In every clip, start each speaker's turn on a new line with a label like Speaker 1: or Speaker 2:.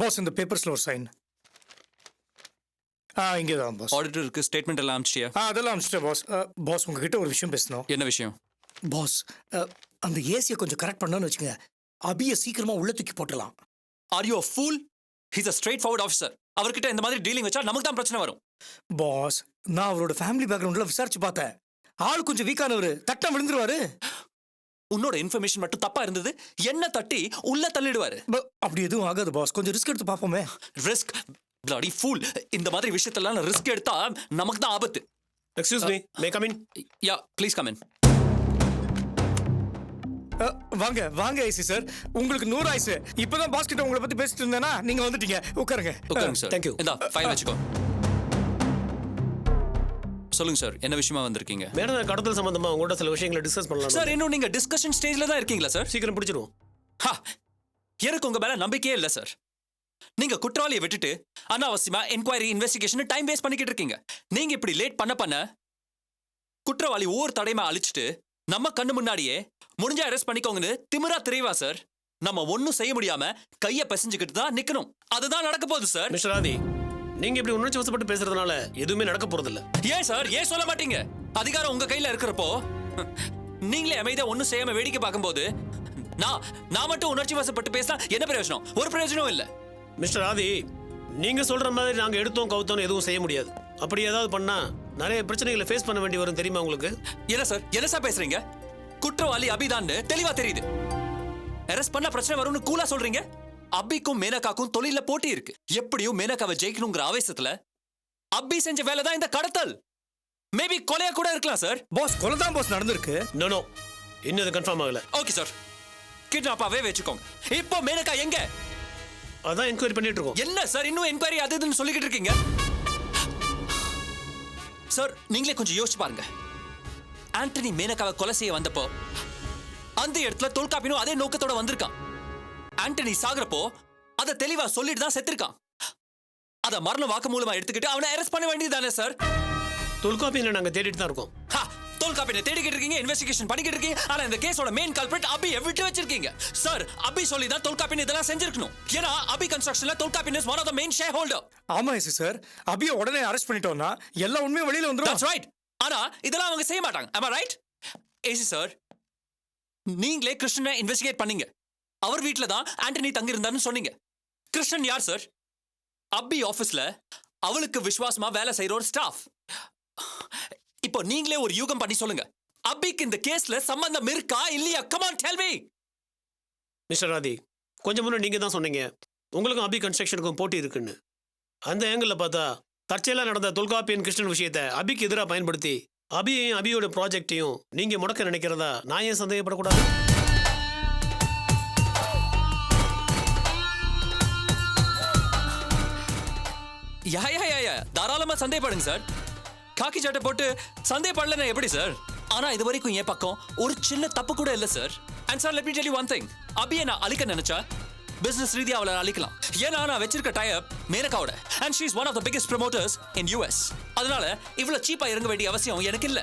Speaker 1: Pass இந்த பேப்பர்ஸ்ல ஒரு sign. இங்கே தான் பாஸ்.
Speaker 2: ஆடிட்டருக்கு ஸ்டேட்மெண்ட் எல்லாம் அனுப்பிச்சிட்டியா?
Speaker 1: அதெல்லாம் அனுப்பிச்சிட்டேன் பாஸ். பாஸ் உங்ககிட்ட ஒரு விஷயம் பேசணும்.
Speaker 2: என்ன விஷயம்?
Speaker 1: பாஸ் அந்த ஏசியை கொஞ்சம் கரெக்ட் பண்ணணும்னு வச்சுங்க, அபியை சீக்கிரமா உள்ள தூக்கி போட்டலாம்.
Speaker 2: Are you a fool? He's a straightforward officer. அவர்கிட்ட இந்த மாதிரி டீலிங் வச்சா நமக்கு தான் பிரச்சனை வரும்.
Speaker 1: பாஸ் நான் அவரோட ஃபேமிலி பேக்ரவுண்ட்ல விசாரிச்சு பார்த்தேன். ஆள் கொஞ்சம் வீக்கானவர், தட்டா விழுந்துருவாரு.
Speaker 2: உன்னோட இன்ஃபர்மேஷன் மட்டும் தப்பா இருந்தது, என்ன தட்டி உள்ள தள்ளிடுவாரு.
Speaker 1: அப்படி எதுவும் ஆகாது பாஸ், கொஞ்சம் ரிஸ்க் எடுத்து பார்ப்போமே.
Speaker 2: ரிஸ்க்? bloody fool. இந்த மாதிரி விஷயத்தெல்லாம் ரிஸ்க் எடுத்தா நமக்கு தான் ஆபத்து.
Speaker 3: Excuse me, may come in?
Speaker 2: Yeah please come in.
Speaker 1: வாங்க வாங்க ஐசி சார், உங்களுக்கு 100 ஆயுசு. இப்பதான் பாஸ் கிட்ட உங்களை பத்தி பேசிட்டு இருந்தேனா, நீங்க வந்துட்டீங்க. உட்காருங்க.
Speaker 2: உட்காருங்க சார்.
Speaker 3: Thank you.
Speaker 2: இந்தா ஃபைல் வச்சுக்கோ. சொல்லுங்க சார், என்ன விஷயமா வந்திருக்கீங்க?
Speaker 3: மேடம் கடத்தல் சம்பந்தமா உங்கள்கிட்ட சில விஷயங்களை டிஸ்கஸ் பண்ணலாம்
Speaker 2: சார். இன்னும் நீங்க டிஸ்கஷன் ஸ்டேஜ்ல தான் இருக்கீங்களா சார்?
Speaker 3: சீக்கிரம் பிடிச்சிருவோம்.
Speaker 2: எனக்கு உங்க மேல நம்பிக்கையே இல்ல சார். நீங்க குற்றவாளியை விட்டுட்டு அனாவசியமா என்கொயரி இன்வெஸ்டிகேஷன் டைம் வேஸ்ட் பண்ணிக்கிட்டு இருக்கீங்க. நீங்க இப்படி லேட் பண்ண குற்றவாளி ஒவ்வொரு தடையுமா அழிச்சிட்டு நம்ம கண்ணு முன்னாடியே முடிஞ்ச அரெஸ்ட் பண்ணிக்கோங்கன்னு திமிரா தெரியவா சார்? நம்ம ஒன்னும் செய்ய முடியாம கைய பிசைஞ்சுக்கிட்டு தான் நிக்கணும். அதுதான் நடக்க போகுது சார்.
Speaker 3: மிஸ்டர் ஆதி, நீங்க இப்படி உணர்ச்சி வசப்பட்டு பேசுறதுனால எதுவுமே நடக்க போறது இல்ல.
Speaker 2: ஏன் சார், ஏன் சொல்ல மாட்டீங்க? அதிகாரம் உங்க கையில இருக்கிறப்போ நீங்களே அமைதியா ஒன்னும் செய்யாம வேடிக்கை பார்க்கும்போது நான் மட்டும் உணர்ச்சி வசப்பட்டு பேசினா என்ன பிரயோஜனம்? ஒரு பிரயோஜனம் இல்ல.
Speaker 3: மிஸ்டர் ஆதி, நீங்க சொல்ற மாதிரி நாங்க எடுத்தோம் கவுத்தோம் எதுவும் செய்ய முடியாது. அப்படி ஏதாவது பண்ணா நிறைய பிரச்சனைகளை ஃபேஸ் பண்ண வேண்டி வரும், தெரியுமா உங்களுக்கு?
Speaker 2: என்ன சார், என்ன சார் பேசுறீங்க? குற்றவாளி அபிதான்னு தெளிவா தெரியுது. அரெஸ்ட் பண்ண பிரச்சனை வரும்னு கூலா சொல்றீங்க. அபிக்கும் மேனகாக்கும் தொழில போட்டி இருக்கு. எப்படியும் மேனகாவை ஜெயிக்கணுங்கிற ஆவேசத்துல அபி செஞ்ச வேலை தான் இந்த கடத்தல். மேபி கொலையா கூட இருக்கலாம் சார்.
Speaker 1: பாஸ் கொலை தான் பாஸ் நடந்திருக்கு.
Speaker 3: நோ இன்னும் அது கன்ஃபார்ம் ஆகல.
Speaker 2: ஓகே சார், கிட்னாப்பாவே வச்சுக்கோங்க. இப்போ மேனகா எங்க?
Speaker 3: அதான் என்கொயரி பண்ணிட்டு இருக்கோம்.
Speaker 2: என்ன சார் இன்னும் என்கொயரி அது இதுன்னு சொல்லிக்கிட்டு இருக்கீங்க? சார் நீங்களே கொஞ்சம் யோசிச்சு பாருங்க. ஆண்டனி மேனகாவை கொலை செய்ய வந்தப்போ அந்த இடத்துல தொல்காப்பினும் அதே நோக்கத்தோட வந்திருக்கான். ஆண்டனி சாகுறப்போ அதை தெளிவா சொல்லிட்டு தான் செத்துருக்கான். அத மரண வாக்கு மூலமா எடுத்துக்கிட்டு அவனை அரெஸ்ட் பண்ண வேண்டியதுதானே சார்?
Speaker 3: தொல்காப்பியனை நாங்க தேடிட்டு தான் இருக்கோம்.
Speaker 2: தொல்காப்பியனை தேடிக்கிட்டு இருக்கீங்க, இன்வெஸ்டிகேஷன் பண்ணிக்கிட்டு இருக்கீங்க. ஆனா இந்த கேஸோட மெயின் கல்பிரேட் அபியை விட்டு வச்சிருக்கீங்க சார். அபி சொல்லி தான் தொல்காப்பியன் இதெல்லாம் செஞ்சிருக்கணும். ஏன்னா அபி கன்ஸ்ட்ரக்ஷன்ல Tholkappiyan is one of the main shareholder.
Speaker 1: ஆமா ஐசி சார், அபியை உடனே அரெஸ்ட் பண்ணிட்டோம்னா எல்லா உண்மையும் வெளியில வந்துரும்.
Speaker 2: That's right. ஆனா இதெல்லாம் அவங்க செய்ய மாட்டாங்க. Am I right? AC sir, நீங்களே கிருஷ்ணனை இன்வெஸ்டிகேட் பண்ணீங்க. அவர் வீட்ல தான் ஆண்டனி தங்கி இருந்தாருன்னு சொன்னீங்க. கிருஷ்ணன் யார் சார்? அபி ஆபீஸ்ல அவளுக்கு விசுவாசமா வேலை செய்யற ஒரு ஸ்டாஃப். இப்போ நீங்களே ஒரு யூகம் பண்ணி சொல்லுங்க, அபிக்கு இந்த கேஸ்ல சம்பந்தம் இருக்கா இல்லையா? Come on, tell me.
Speaker 3: Mister Adi, கொஞ்சம் முன்னாடி நீங்க தான் சொன்னீங்க உங்களுக்கும் அபி கன்ஸ்ட்ரக்ஷனுக்கும் போட்டி இருக்குன்னு. அந்த ஏங்கிள் பார்த்தா தற்செயலா நடந்த தொல்காப்பியன் கிருஷ்ணன் விஷயத்தை அபிக்கு எதிராக பயன்படுத்தி அபியையும் அபியோட ப்ராஜெக்டையும் நீங்க முடக்க நினைக்கிறதா நான் ஏன் சந்தேகப்படக்கூடாது?
Speaker 2: தாராளமா சந்தேகப்படுங்க சார். காக்கி சட்டை போட்டு சந்தேகப்படலன்னா எப்படி சார்? ஆனா இது வரைக்கும் என் பக்கம் ஒரு சின்ன தப்பு கூட இல்ல sir. And sir, let me tell you one thing. அபியை நான் அழிக்க நினைச்சா பிசினஸ் ரீதியா அவளை அழிக்கலாம். ஏன்னா நான் வச்சிருக்க டைப் மேனகாவோட. And she is one of the biggest promoters in US. அதனால இவ்வளவு சீப்பா இறங்க வேண்டிய அவசியம் எனக்கு இல்ல.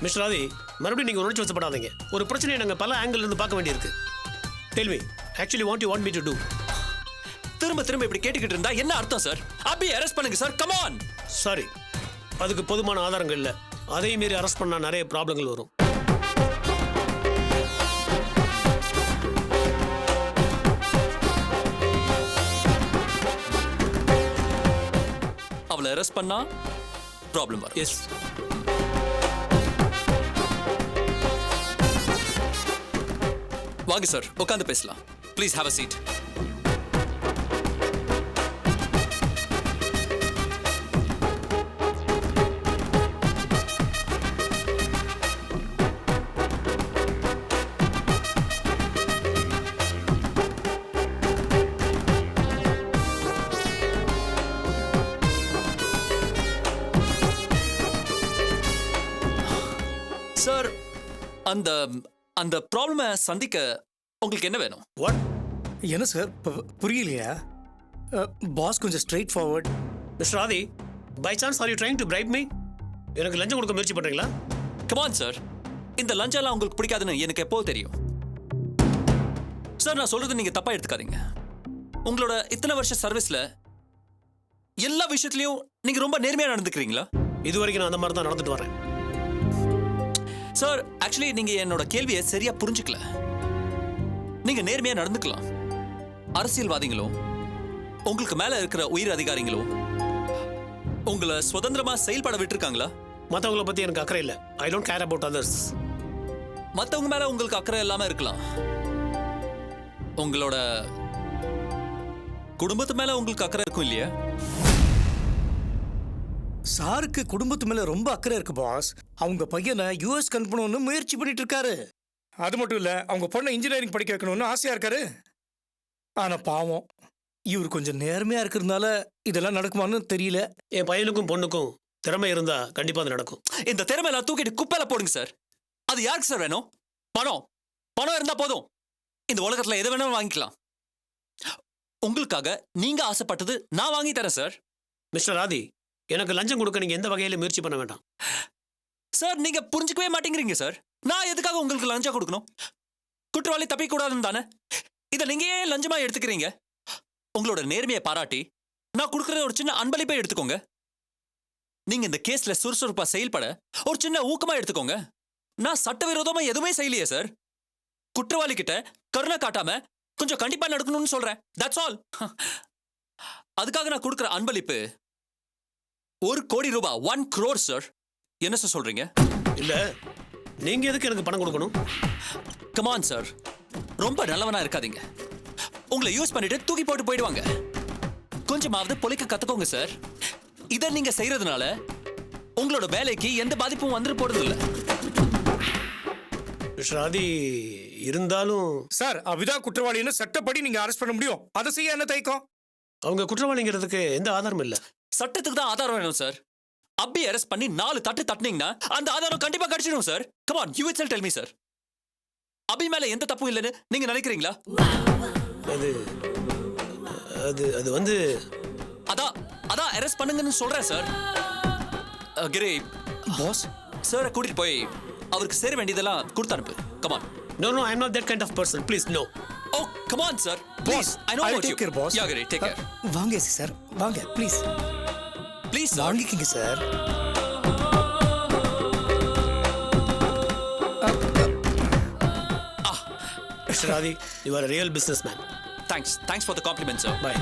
Speaker 3: மிஸ்டர் ஆதி, மறுபடியும் நீங்க உணர்ச்சி வசப்படாதீங்க. ஒரு பிரச்சனையை நாங்க பல ஆங்கிள் இருந்து பார்க்க வேண்டியிருக்கு. Tell me, actually what you want me to do?
Speaker 2: திரும்ப இப்படி கேட்டுக்கிட்டு இருந்தா என்ன அர்த்தம் சார்? அபி அரெஸ்ட் பண்ணுங்க சார். Come on.
Speaker 3: சாரி, அதுக்கு போதுமான ஆதாரங்கள் இல்ல. அதே மீறி அரெஸ்ட் பண்ணா நிறைய ப்ராப்ளங்கள் வரும்.
Speaker 2: அவளை அரெஸ்ட் பண்ணா ப்ராப்ளம் வரும்.
Speaker 3: எஸ்.
Speaker 2: வாங்க சார், உட்காந்து பேசலாம். Please have a seat. Sir, அந்த அந்த ப்ராப்ளமை சந்திக்க உங்களுக்கு என்ன வேணும்?
Speaker 3: வாட்?
Speaker 1: என்ன சார் புரியலையா? பாஸ் கொஞ்சம் straightforward.
Speaker 3: Mister Adi, by chance are you trying to bribe me? எனக்கு லஞ்சம் கொடுக்க முயற்சி பண்றீங்களா?
Speaker 2: கம் ஆன் சார், இந்த லஞ்சம்லாம் உங்களுக்கு பிடிக்காதுன்னு எனக்கு எப்போ தெரியும் சார். நான் சொல்றது நீங்க தப்பா எடுத்துக்காதீங்க. உங்களோட இத்தனை வருஷ சர்வீஸ்ல எல்லா விஷயத்துலயும் நீங்க ரொம்ப நேர்மையா நடந்துக்கிறீங்களா?
Speaker 3: இது வரைக்கும் நான் அந்த மாதிரி தான் நடந்துட்டு வரேன்.
Speaker 2: சார், ஆக்சுவலி நீங்க என்னோட கேள்வியை சரியா புரிஞ்சுக்கல. நீங்க நேர்மையா நடந்துக்கலாம். அரசியல்வாதிகளும் உங்களுக்கு மேல இருக்கிற உயர் அதிகாரிகளும் உங்களை சுதந்திரமா செயல்பட விட்டுருக்காங்களா?
Speaker 3: மற்றவங்கள பத்தி எனக்கு அக்கறை இல்லை. I don't care about others.
Speaker 2: மத்தவங்க மேல உங்களுக்கு அக்கறை இல்லாம இருக்கலாம். உங்களோட குடும்பத்து மேல உங்களுக்கு அக்கறை இருக்கும் இல்லையா?
Speaker 1: சாருக்கு குடும்பத்து மேல ரொம்ப அக்கறை இருக்கு பாஸ். அவங்க பையனை யூஎஸ் அனுப்பணும்னு முயற்சி பண்ணிட்டு இருக்காரு. அது மட்டும் இல்ல, அவங்க பொண்ணை இன்ஜினியரிங் படிக்க வைக்கணும்னு ஆசையா இருக்காரு. ஆனா பாவம், இவர் கொஞ்சம் நேர்மையா இருக்கிறதுனால இதெல்லாம் நடக்குமான்னு தெரியல.
Speaker 3: என் பையனுக்கும் பொண்ணுக்கும் திறமை இருந்தா கண்டிப்பா அது நடக்கும்.
Speaker 2: இந்த திறமை எல்லாம் தூக்கிட்டு குப்பையில போடுங்க சார். அது யாருக்கு சார் வேணும்? பணம் பணம் இருந்தா போதும். இந்த உலகத்துல எதை வேணாலும் வாங்கிக்கலாம். உங்களுக்காக நீங்க ஆசைப்பட்டது நான் வாங்கி தரேன் சார்.
Speaker 3: மிஸ்டர் ஆதி, எனக்கு லஞ்சம் கொடுக்க நீங்க எந்த வகையில முயற்சி பண்ண வேண்டாம்.
Speaker 2: சார், நீங்க புரிஞ்சுக்கவே மாட்டேங்கிறீங்க சார். நான் எதுக்காக உங்களுக்கு லஞ்சம் கொடுக்கணும்? குற்றவாளி தப்பிக்க கூடாதுன்னு தானே. இதை நீங்க ஏன் லஞ்சமா எடுத்துக்கிறீங்க? உங்களோட நேர்மையை பாராட்டி நான் கொடுக்குற ஒரு சின்ன அன்பளிப்பை எடுத்துக்கோங்க. நீங்க இந்த கேஸ்ல சுறுசுறுப்பா செயல்பட ஒரு சின்ன ஊக்கமா எடுத்துக்கோங்க. நான் சட்டவிரோதமா எதுவுமே செய்யலையே சார். குற்றவாளி கிட்ட கருணை காட்டாம கொஞ்சம் கண்டிப்பா நடக்கணும்னு சொல்றேன். That's all. அதுக்காக நான் கொடுக்குற அன்பளிப்பு 1 கோடி ரூபாய், 1 crore சார். என்ன சார் சொல்றீங்க?
Speaker 3: இல்ல, நீங்க எதுக்கு எனக்கு பணம் கொடுக்கணும்?
Speaker 2: கமான் சார், ரொம்ப நல்லவனா இருக்காதீங்க. உங்களை யூஸ் பண்ணிட்டு தூக்கி போட்டு போயிடுவாங்க. கொஞ்சமாவது பொலிக்க கத்துக்கோங்க சார். இதை நீங்க செய்யறதுனால உங்களோட வேலைக்கு எந்த பாதிப்பும் வந்துட்டு போறது இல்ல.
Speaker 3: மிஸ்டர் ஆதி, இருந்தாலும்
Speaker 1: சார், அபிதா குற்றவாளின்னு சட்டப்படி நீங்க அரெஸ்ட் பண்ண முடியும். அதை செய்ய என்ன தயக்கம்?
Speaker 3: அவங்க குற்றவாளிங்கிறதுக்கு எந்த ஆதாரமும் இல்ல.
Speaker 2: சட்டத்துக்கு தான் ஆதாரம் வேணும் சார். அப்படி அரெஸ்ட் பண்ணி 4 தட்டு தட்டினீங்கன்னா அந்த ஆதாரம் கண்டிப்பா கிடைச்சிடும் sir. Come on, you itself tell me sir. Abhi மேல எந்த தப்பும் இல்லைன்னு நீங்க நினைக்கிறீங்களா?
Speaker 3: அது அது அது வந்து
Speaker 2: அதான் அரெஸ்ட் பண்ணுங்கன்னு சொல்றேன் சார். கிரி
Speaker 1: பாஸ்,
Speaker 2: சாரை கூட்டிட்டு போய் அவருக்கு சேர வேண்டியதெல்லாம் கொடுத்து அனுப்பு. Come on.
Speaker 3: No, I am not that kind of person. Please, no.
Speaker 2: Oh, come on, sir. Please, I know
Speaker 1: I'll
Speaker 2: about
Speaker 1: take
Speaker 2: you.
Speaker 1: care, boss.
Speaker 2: Yeah, Giri, take care.
Speaker 1: வாங்க AC sir, வாங்க please.
Speaker 2: Please, sir.
Speaker 1: வாங்கிக்கிங்க சார்.
Speaker 3: Mr. Adi, you are a real businessman.
Speaker 2: Thanks for the compliment, sir.
Speaker 3: Bye.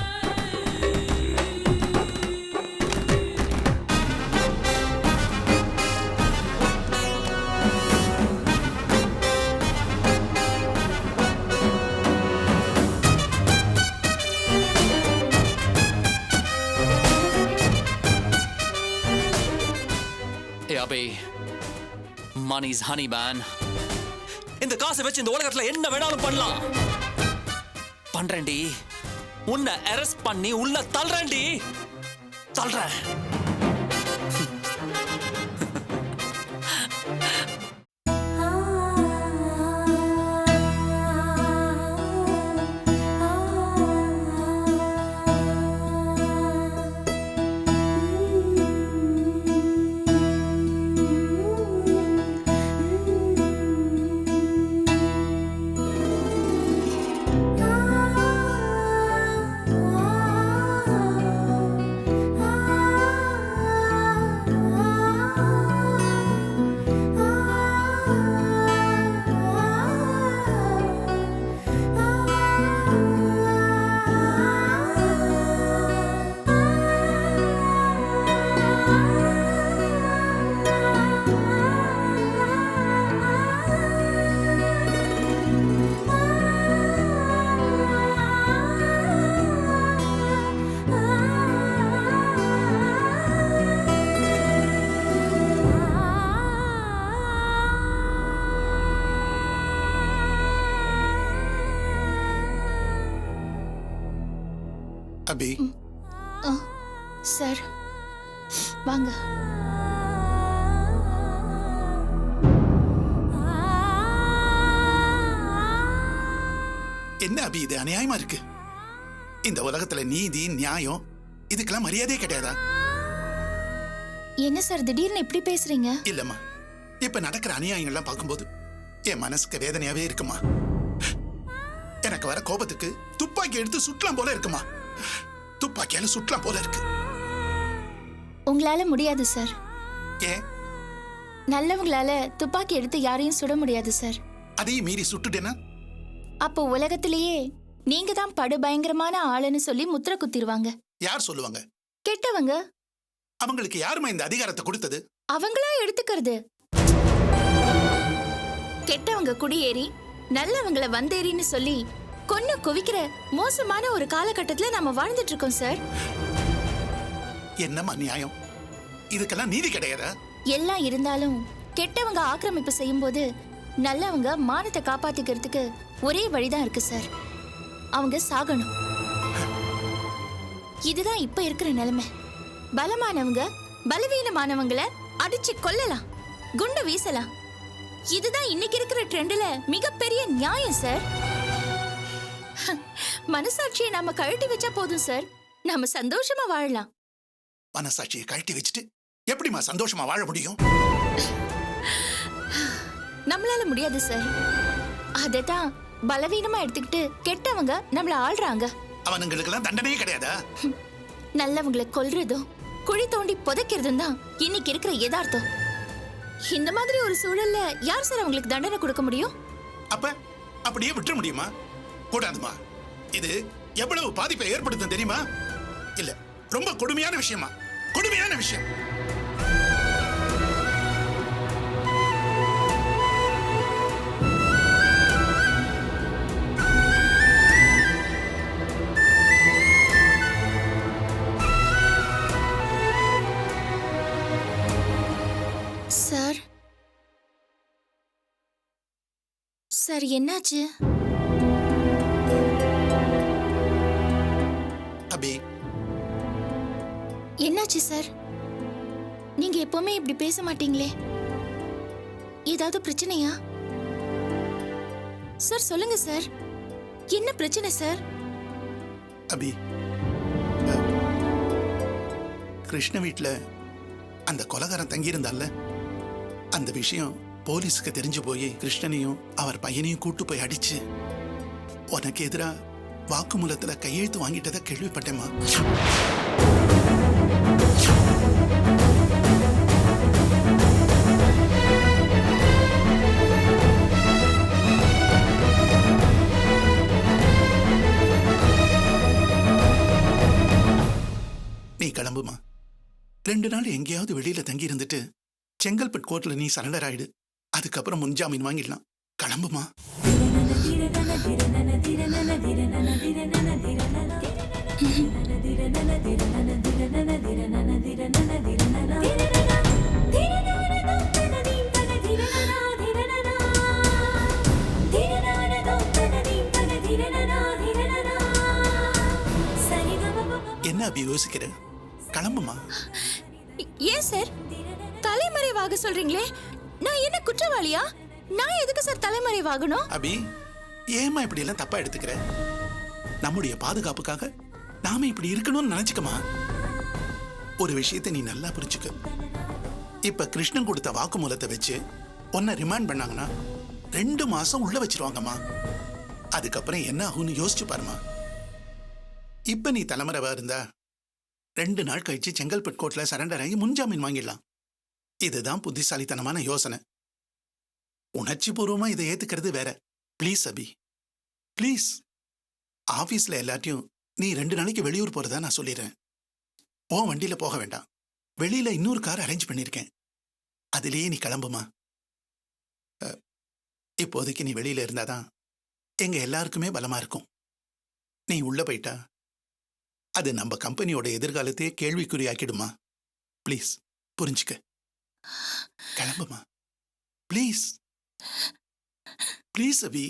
Speaker 2: Hey, Abhi. Money's honey, man. இந்த காசை வச்சு இந்த உலகத்துல என்ன வேணாலும் பண்ணலாம். பண்றேன்டி. உன்னை அரெஸ்ட் பண்ணி உள்ள தள்ளுறேன்டி. தள்ளுறேன்.
Speaker 4: அபி,
Speaker 5: சார் வாங்க.
Speaker 4: என்ன அபி இது அநியாயமா இருக்கு? இந்த உலகத்துல நீதி நியாயம் இதுக்கெல்லாம் மரியாதையே கிடையாதா?
Speaker 5: என்ன சார் திடீர்னு இப்படி பேசுறீங்க?
Speaker 4: இல்லம்மா, இப்ப நடக்கிற அநியாயங்கள்லாம் பார்க்கும்போது என் மனசுக்கு வேதனையாவே இருக்குமா. எனக்கு வர கோபத்துக்கு துப்பாக்கி எடுத்து சுட்டலாம் போல இருக்குமா? துப்பாக்கியால சுட்டலாம் போல இருக்கு.
Speaker 5: உங்களால முடியாது சார்.
Speaker 4: ஏன்?
Speaker 5: நல்லவங்களால துப்பாக்கி எடுத்து யாரையும் சுட முடியாது சார்.
Speaker 4: அதையும் மீறி சுட்டுட்டேனா?
Speaker 5: அப்போ உலகத்திலேயே நீங்க தான் படுபயங்கரமான ஆளுன்னு சொல்லி முத்திரை குத்திடுவாங்க.
Speaker 4: யார் சொல்லுவாங்க?
Speaker 5: கெட்டவங்க.
Speaker 4: அவங்களுக்கு யாருமா இந்த அதிகாரத்தை கொடுத்தது?
Speaker 5: அவங்களா எடுத்துக்கிறது. கெட்டவங்க குடியேறி நல்லவங்களை வந்தேறின்னு சொல்லி கொன்னு குவிக்கிற மோசமான ஒரு காலகட்டத்துல நாம வாழ்ந்துட்டு இருக்கோம் சார்.
Speaker 4: என்னம்மா நியாயம்? இதுக்கெல்லாம் நீதி கிடையாதா?
Speaker 5: எல்லாம் இருந்தாலும் கெட்டவங்க ஆக்கிரமிப்பு செய்யும் போது நல்லவங்க மானத்தை காப்பாத்திக்கிறதுக்கு ஒரே வழிதான் இருக்கு சார். அவங்க சாகணும். இதுதான் இப்ப இருக்கிற நிலைமை. பலமானவங்க பலவீனமானவங்களை அடிச்சு கொல்லலாம், குண்டு வீசலாம். இதுதான் இன்னைக்கு இருக்கிற ட்ரெண்ட்ல மிகப்பெரிய நியாயம் சார். மனசாட்சியை நாம கழட்டி வச்சா போதும் சார், நாம சந்தோஷமா வாழலாம்.
Speaker 4: மனசாட்சியை கழட்டி வச்சுட்டு எப்படிமா சந்தோஷமா வாழ முடியும்?
Speaker 5: நம்மளால முடியாது சார். அததான் பலவீனமா எடுத்துக்கிட்டு கெட்டவங்க நம்மள ஆள்றாங்க.
Speaker 4: அவனுங்களுக்கெல்லாம் தண்டனையே கிடையாதா?
Speaker 5: நல்லவங்களை கொல்றதும் குழி தோண்டி புதைக்கிறதும் தான் இன்னைக்கு இருக்கிற யதார்த்தம். இந்த மாதிரி ஒரு சூழல்ல யார் சார் அவங்களுக்கு தண்டனை கொடுக்க முடியும்?
Speaker 4: அப்ப அப்படியே விட்டுற முடியுமா? கூடாதுமா. இது எவ்வளவு பாதிப்பை ஏற்படுத்தும் தெரியுமா? இல்ல, ரொம்ப கொடுமையான விஷயமா, கொடுமையான விஷயம்.
Speaker 5: சார் சார் என்னாச்சு?
Speaker 4: அபி,
Speaker 5: என்னாச்சு சார்? நீங்க எப்பவுமே இப்படி பேச மாட்டீங்களே. ஏதாவது பிரச்சனையா சார்? சொல்லுங்க சார், என்ன பிரச்சனை சார்?
Speaker 4: அபி, கிருஷ்ண வீட்டுல அந்த கொலகாரன் தங்கியிருந்தால, அந்த விஷயம் போலீஸுக்கு தெரிஞ்சு போய் கிருஷ்ணனையும் அவர் பையனையும் கூட்டு போய் அடிச்சு உனக்கு எதிரா வாக்குமூலத்துல கையெழுத்து வாங்கிட்டதை கேள்விப்பட்டேமா. நீ கிளம்புமா. 2 நாள் எங்கேயாவது வெளியில தங்கி இருந்துட்டு செங்கல்பட்டு கோர்ட்ல நீ சரண்டர் ஆயிடு. அதுக்கப்புறம் முன்ஜாமீன் வாங்கிடலாம். கிளம்புமா. என்ன அபி யோசிக்கிற? கிளம்புமா.
Speaker 5: ஏன் சார் தலைமறைவாக சொல்றீங்களே? நான் என்ன குற்றவாளியா? நான் எதுக்கு சார் தலைமறைவாகணும்?
Speaker 4: அபி, ஏமா இப்படி எல்லாம் தப்பா எடுத்துக்கிற? நம்முடைய பாதுகாப்புக்காக நாம இப்படி இருக்கணும்னு நினைச்சுக்கமா. ஒரு விஷயத்தை நீ நல்லா புரிஞ்சுக்க. இப்ப கிருஷ்ணன் கொடுத்த வாக்குமூலத்தை வச்சு உன்னை ரிமாண்ட் பண்ணாங்கன்னா 2 மாசம் உள்ள வச்சிருவாங்கம்மா. அதுக்கப்புறம் என்ன ஆகும்னு யோசிச்சு பாருமா. இப்ப நீ தலைமறைவா இருந்தா 2 நாள் கழிச்சு செங்கல்பட்டு கோர்ட்ல சரண்டர் ஆகி முன்ஜாமீன் வாங்கிடலாம். இதுதான் புத்திசாலித்தனமான யோசனை. உணர்ச்சி பூர்வமா இதை ஏத்துக்கிறது வேற. Please Abhi, please. ஆபீஸ்ல எல்லாத்தையும் நீ 2 நாளைக்கு வெளியூர் போறதா நான் சொல்லிடுறேன். உன் வண்டியில போக வேண்டாம். வெளியில இன்னொரு கார் அரேஞ்ச் பண்ணிருக்கேன். அதுலயே நீ கிளம்புமா. இப்போதைக்கு நீ வெளியில இருந்தாதான் எங்க எல்லாருக்குமே பலமா இருக்கும். நீ உள்ள போயிட்டா அது நம்ம கம்பெனியோட எதிர்காலத்தையே கேள்விக்குறியாக்கிடுமா. ப்ளீஸ் புரிஞ்சுக்க. கிளம்புமா. Please please Abhi.